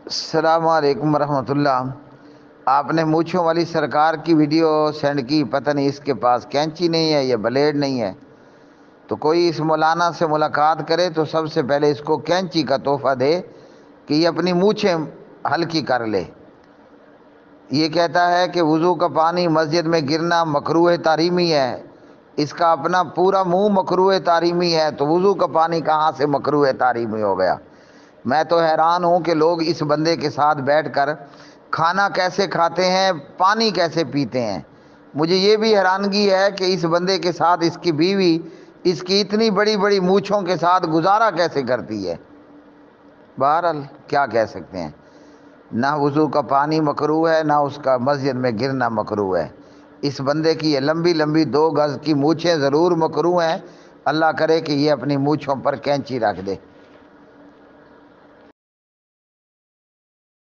السلام علیکم ورحمۃ اللہ۔ آپ نے مونچھوں والی سرکار کی ویڈیو سینڈ کی، پتہ نہیں اس کے پاس کینچی نہیں ہے یا بلیڈ نہیں ہے، تو کوئی اس مولانا سے ملاقات کرے تو سب سے پہلے اس کو کینچی کا تحفہ دے کہ یہ اپنی مونچھیں ہلکی کر لے۔ یہ کہتا ہے کہ وضو کا پانی مسجد میں گرنا مکروہ تحریمی ہے، اس کا اپنا پورا منہ مکروہ تحریمی ہے، تو وضو کا پانی کہاں سے مکروہ تحریمی ہو گیا؟ میں تو حیران ہوں کہ لوگ اس بندے کے ساتھ بیٹھ کر کھانا کیسے کھاتے ہیں، پانی کیسے پیتے ہیں۔ مجھے یہ بھی حیرانگی ہے کہ اس بندے کے ساتھ اس کی بیوی اس کی اتنی بڑی بڑی مونچھوں کے ساتھ گزارا کیسے کرتی ہے۔ بہرحال کیا کہہ سکتے ہیں، نہ وضو کا پانی مکروہ ہے، نہ اس کا مسجد میں گرنا مکروہ ہے۔ اس بندے کی یہ لمبی لمبی 2 گز کی مونچھیں ضرور مکروہ ہیں۔ اللہ کرے کہ یہ اپنی مونچھوں پر کینچی رکھ دے۔